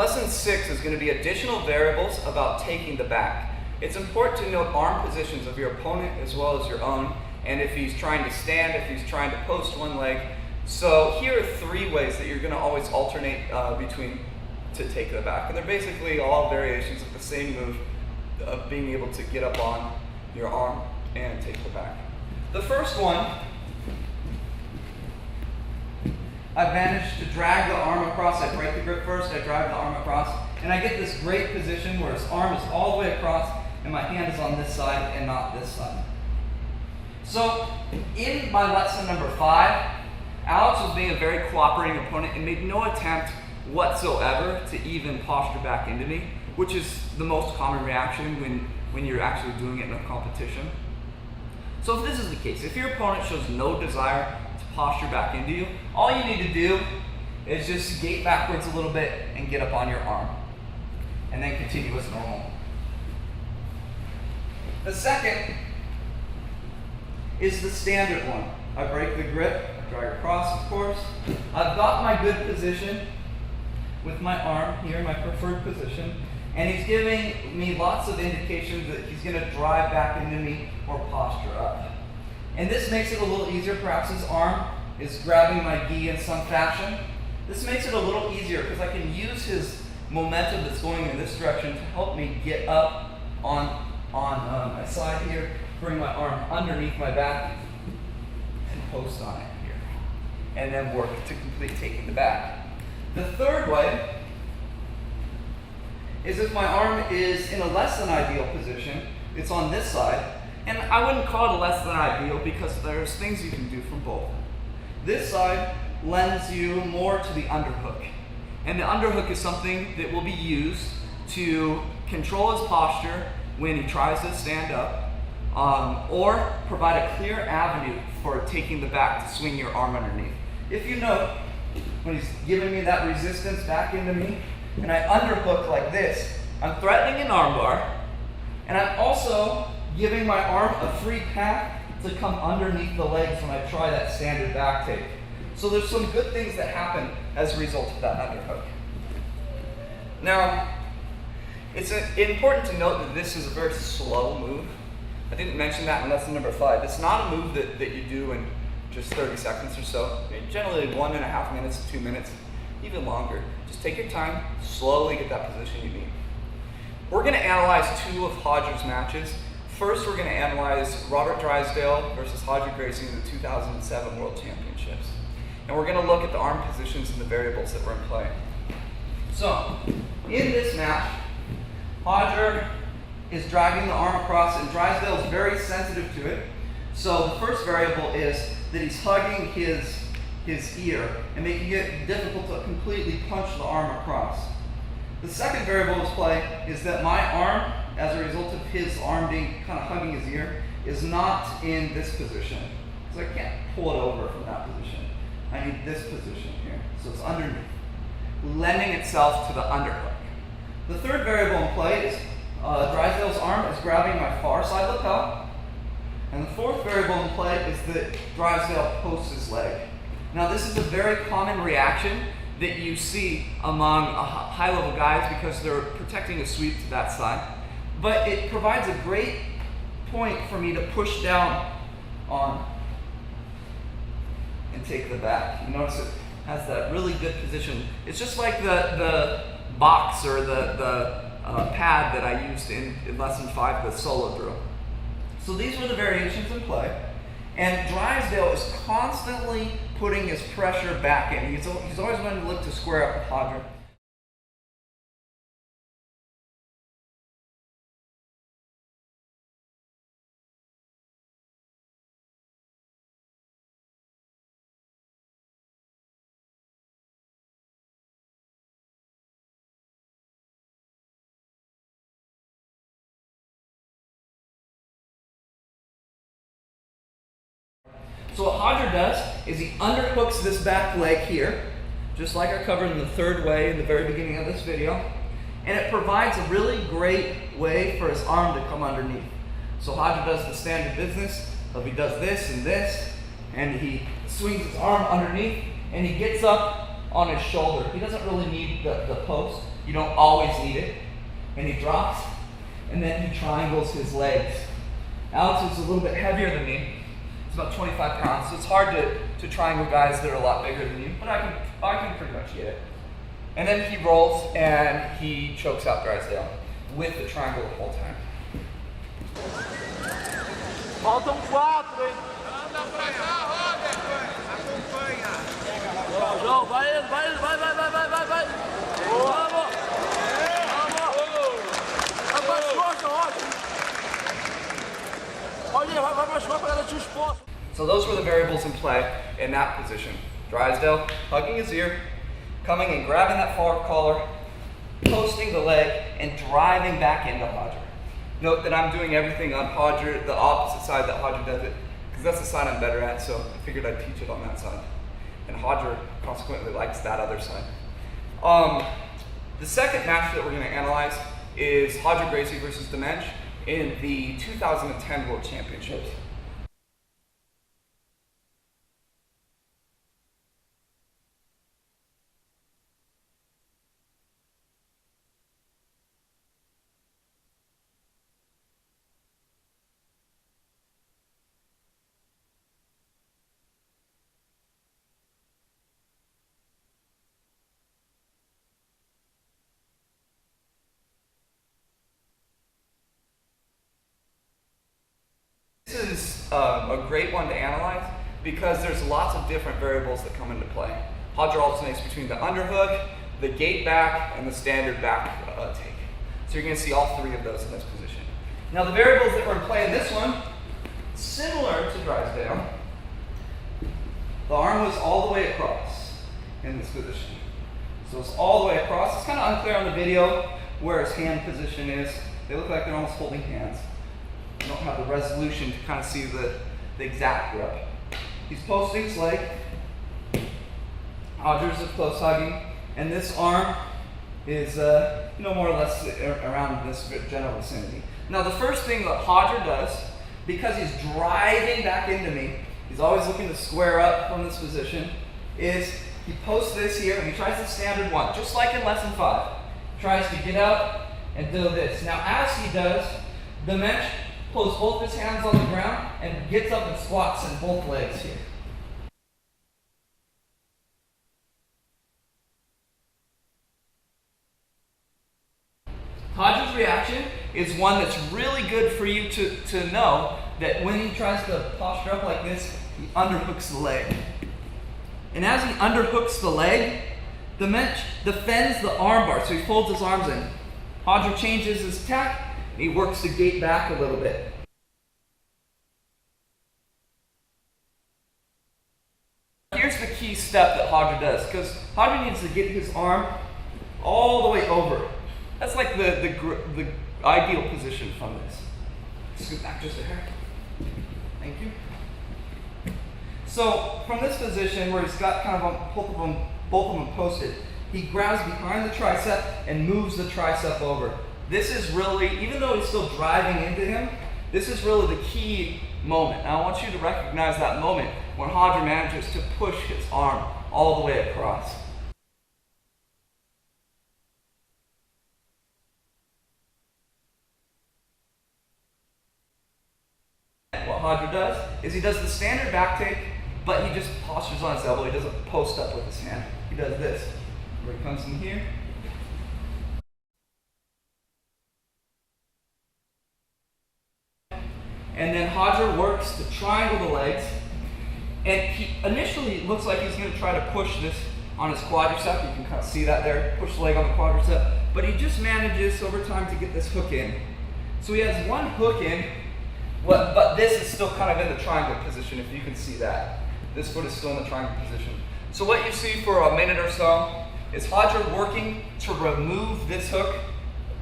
Lesson 6 is going to be additional variables about taking the back. It's important to note arm positions of your opponent as well as your own, and if he's trying to stand, if he's trying to post one leg. So here are 3 ways that you're going to always alternate between to take the back. And they're basically all variations of the same move of being able to get up on your arm and take the back. The first one, I've managed to drag the arm across. I break the grip first, I drag the arm across, and I get this great position where his arm is all the way across and my hand is on this side and not this side. So in my lesson number 5, Alex was being a very cooperating opponent and made no attempt whatsoever to even posture back into me, which is the most common reaction when you're actually doing it in a competition. So if this is the case, if your opponent shows no desire to posture back into you, all you need to do is just gate backwards a little bit and get up on your arm, and then continue as normal. The second is the standard one. I break the grip, I drag across, of course. I've got my good position with my arm here, my preferred position, and he's giving me lots of indications that he's going to drive back into me or posture up. And this makes it a little easier. Perhaps his arm is grabbing my gi in some fashion. This makes it a little easier because I can use his momentum that's going in this direction to help me get up on my side here, bring my arm underneath my back, and post on it here, and then work to complete taking the back. The third way is if my arm is in a less than ideal position, it's on this side, and I wouldn't call it a less than ideal because there's things you can do from both. This side lends you more to the underhook, and the underhook is something that will be used to control his posture when he tries to stand up, or provide a clear avenue for taking the back to swing your arm underneath. If you note, when he's giving me that resistance back into me, and I underhook like this, I'm threatening an armbar, and I'm also giving my arm a free path to come underneath the legs when I try that standard back take. So there's some good things that happen as a result of that underhook. Now, it's important to note that this is a very slow move. I didn't mention that in lesson number 5. It's not a move that you do in just 30 seconds or so. Generally 1.5 minutes to 2 minutes, even longer. Just take your time, slowly get that position you need. We're going to analyze 2 of Roger's matches. First, we're going to analyze Robert Drysdale versus Roger Gracies in the 2007 World Championships. And we're going to look at the arm positions and the variables that were in play. So, in this match, Roger is dragging the arm across, and Drysdale is very sensitive to it. So the first variable is that he's hugging his ear and making it difficult to completely punch the arm across. The second variable at play is that my arm, as a result of his arm being kind of hugging his ear, is not in this position. Because I can't pull it over from that position. I need this position here. So it's underneath, lending itself to the underhook. The third variable in play is Drysdale's arm is grabbing my far side lapel. And the fourth variable in play is that Drysdale posts his leg. Now this is a very common reaction that you see among high-level guys because they're protecting a sweep to that side. But it provides a great point for me to push down on and take the back. You notice it has that really good position. It's just like the box or the pad that I used in lesson 5, the solo drill. So these were the variations in play, and Drysdale is constantly putting his pressure back in. He's always going to look to square up with Roger. So what Roger does is he underhooks this back leg here, just like I covered in the third way in the very beginning of this video, and it provides a really great way for his arm to come underneath. So Roger does the standard business of he does this, and he swings his arm underneath, and he gets up on his shoulder. He doesn't really need the post. You don't always need it. And he drops, and then he triangles his legs. Alex is a little bit heavier than me. He's about 25 pounds, so it's hard to triangle guys that are a lot bigger than you, but I can pretty much get it. And then he rolls and he chokes out Drysdale with the triangle the whole time. Faltam 4, hein? Anda pra cá, Roger! Acompanha! João, vai! Vamos! Vai pra costas, Roger! Olha, vai pra costas pra garantir o espaço. So those were the variables in play in that position. Drysdale hugging his ear, coming and grabbing that far collar, posting the leg, and driving back into Roger. Note that I'm doing everything on Roger, the opposite side that Roger does it, because that's the side I'm better at, so I figured I'd teach it on that side. And Roger consequently likes that other side. The second match that we're going to analyze is Roger Gracie versus Dimension in the 2010 World Championships. This is a great one to analyze because there's lots of different variables that come into play. Roger alternates between the underhook, the gate back, and the standard back take. So you're going to see all three of those in this position. Now the variables that were in play in this one, similar to Drysdale, the arm was all the way across in this position. So it's all the way across. It's kind of unclear on the video where his hand position is. They look like they're almost holding hands. I don't have the resolution to kind of see the exact grip. He's posting his leg. Roger's is close hugging, and this arm is more or less around this general vicinity. Now the first thing that Roger does, because he's driving back into me, he's always looking to square up from this position, is he posts this here and he tries the standard one, just like in lesson 5. Tries to get out and do this. Now as he does, Dimension pulls both his hands on the ground and gets up and squats in both legs here. Roger's reaction is one that's really good for you to know that when he tries to posture up like this, he underhooks the leg. And as he underhooks the leg, Dimension defends the arm bar, so he folds his arms in. Roger changes his tack, and he works the gate back a little bit. Here's the key step that Roger does, because Roger needs to get his arm all the way over. That's like the ideal position from this. Scoot back just a hair. Thank you. So from this position where he's got kind of both of them posted, he grabs behind the tricep and moves the tricep over. This is really, even though he's still driving into him, this is really the key moment. Now I want you to recognize that moment when Roger manages to push his arm all the way across. What Roger does is he does the standard back take, but he just postures on his elbow. He doesn't post up with his hand. He does this, where he comes in here. And then Roger works to triangle the legs. And he initially looks like he's going to try to push this on his quadricep. You can kind of see that there, push the leg on the quadricep. But he just manages over time to get this hook in. So he has one hook in, but this is still kind of in the triangle position, if you can see that. This foot is still in the triangle position. So what you see for a minute or so is Roger working to remove this hook,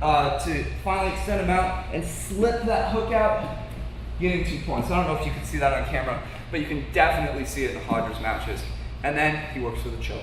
to finally extend him out and slip that hook out, getting 2 points. I don't know if you can see that on camera, but you can definitely see it in Roger's matches. And then he works for the choke.